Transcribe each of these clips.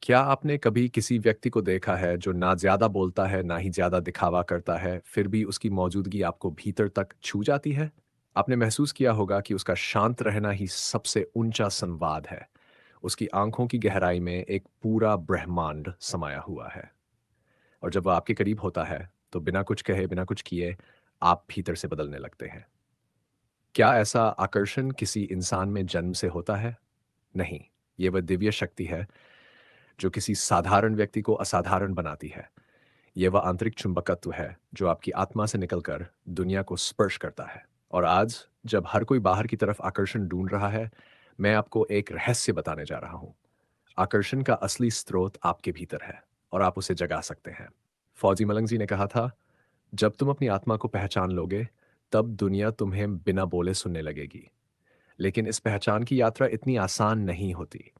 क्या आपने कभी किसी व्यक्ति को देखा है जो ना ज़्यादा बोलता है, ना ही ज़्यादा दिखावा करता है, फिर भी उसकी मौजूदगी आपको भीतर तक छू जाती है? आपने महसूस किया होगा कि उसका शांत रहना ही सबसे ऊंचा संवाद है। उसकी आंखों की गहराई में एक पूरा ब्रह्मांड समाया हुआ है। और जब वह आपके करीब होता है, तो बिना कुछ कहे, बिना कुछ किए, आप भीतर से बदलने लगते हैं। क्या ऐसा आकर्षण किसी इंसान में जन्म से होता है? नहीं, ये वह दिव्य शक्ति है जो किसी साधारण व्यक्ति को असाधारण बनाती है। ये वह आंतरिक चुंबकत्व है जो आपकी आत्मा से निकलकर दुनिया को स्पर्श करता है। और आज जब हर कोई बाहर की तरफ आकर्षण ढूंढ रहा है, मैं आपको एक रहस्य बताने जा रहा हूं। आकर्षण का असली स्रोत आपके भीतर है और आप उसे जगा सकते हैं। फौजी मलंग जी ने कहा था, जब तुम अपनी आत्मा को पहचान लोगे, तब दुनिया तुम्हें बिना बोले सुनने लगेगी। लेकिन इस पहचान की यात्रा इतनी आसान नहीं होती।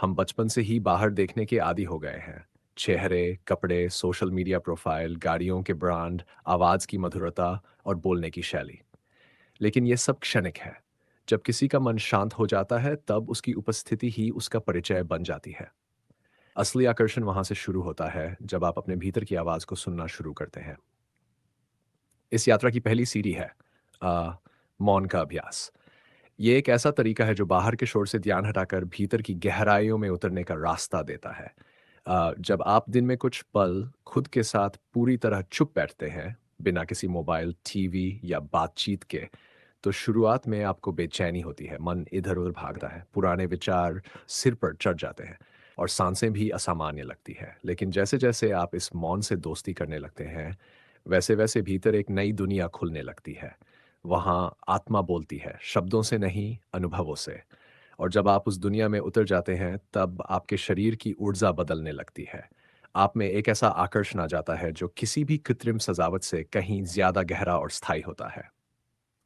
हम बचपन से ही बाहर देखने के आदी हो गए हैं। चेहरे, कपड़े, सोशल मीडिया प्रोफाइल, गाड़ियों के ब्रांड, आवाज की मधुरता और बोलने की शैली। लेकिन ये सब क्षणिक है। जब किसी का मन शांत हो जाता है, तब उसकी उपस्थिति ही उसका परिचय बन जाती है। असली आकर्षण वहां से शुरू होता है जब आप अपने भीतर की आवाज को सुनना शुरू करते हैं। इस यात्रा की पहली सीढ़ी है अ, मौन का अभ्यास। ये एक ऐसा तरीका है जो बाहर के शोर से ध्यान हटाकर भीतर की गहराइयों में उतरने का रास्ता देता है। जब आप दिन में कुछ पल खुद के साथ पूरी तरह चुप बैठते हैं, बिना किसी मोबाइल, टीवी या बातचीत के, तो शुरुआत में आपको बेचैनी होती है, मन इधर-उधर भागता है, पुराने विचार सिर पर चढ़ जाते हैं और सांसें भी असामान्य लगती है। लेकिन जैसे-जैसे आप इस मौन से दोस्ती करने लगते हैं, वैसे-वैसे भीतर एक नई दुनिया खुलने लगती है। वहाँ आत्मा बोलती है, शब्दों से नहीं, अनुभवों से। और जब आप उस दुनिया में उतर जाते हैं, तब आपके शरीर की ऊर्जा बदलने लगती है। आप में एक ऐसा आकर्षण आ जाता है जो किसी भी कृत्रिम सजावट से कहीं ज़्यादा गहरा और स्थायी होता है।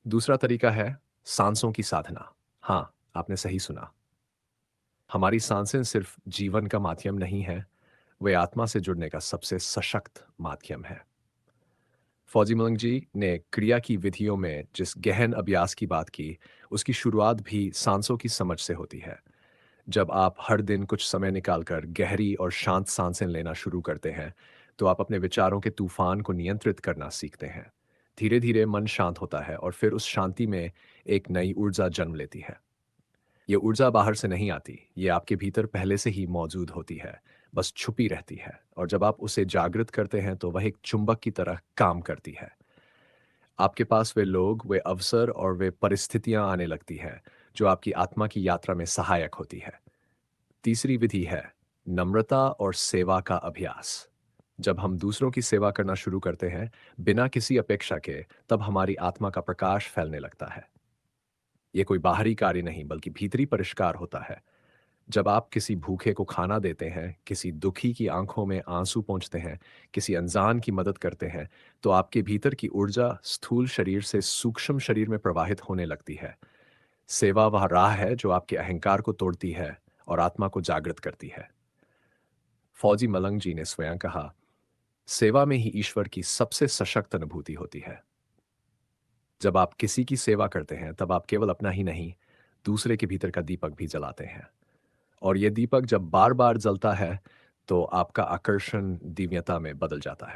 दूसरा तरीका है सांसों की साधना। हाँ, आपने सही सुना। हमारी सांसें सिर्फ जीवन का माध्यम नहीं है, वे आत्मा से जुड़ने का सबसे सशक्त माध्यम है। फौजी मलंग जी ने क्रिया की विधियों में जिस गहन अभ्यास की बात की, उसकी शुरुआत भी सांसों की समझ से होती है। जब आप हर दिन कुछ समय निकालकर गहरी और शांत सांसें लेना शुरू करते हैं, तो आप अपने विचारों के तूफान को नियंत्रित करना सीखते हैं। धीरे-धीरे मन शांत होता है और फिर उस शांति में एक नई ऊर्जा जन्म लेती है। ये ऊर्जा बाहर से नहीं आती, ये आपके भीतर पहले से ही मौजूद होती है, बस छुपी रहती है। और जब आप उसे जागृत करते हैं, तो वह एक चुंबक की तरह काम करती है। आपके पास वे लोग, वे अवसर और वे परिस्थितियां आने लगती हैं, जो आपकी आत्मा की यात्रा में सहायक होती है। तीसरी विधि है नम्रता और सेवा का अभ्यास। जब हम दूसरों की सेवा करना शुरू करते हैं, बिना किसी अपेक्षा के, तब हमारी आत्मा का प्रकाश फैलने लगता है। ये कोई बाहरी कार्य नहीं, बल्कि भीतरी परिष्कार होता है। जब आप किसी भूखे को खाना देते हैं, किसी दुखी की आंखों में आंसू पोंछते हैं, किसी अनजान की मदद करते हैं, तो आपके भीतर की ऊर्जा स्थूल शरीर से सूक्ष्म शरीर में प्रवाहित होने लगती है। सेवा वह राह है जो आपके अहंकार को तोड़ती है और आत्मा को जागृत करती है। फौजी मलंग जी ने स्वयं कहा, सेवा में ही ईश्वर की सबसे सशक्त अनुभूति होती है। जब आप किसी की सेवा करते हैं, तब आप केवल अपना ही नहीं, दूसरे के भीतर का दीपक भी जलाते हैं। और ये दीपक जब बार-बार जलता है, तो आपका आकर्षण दिव्यता में बदल जाता है।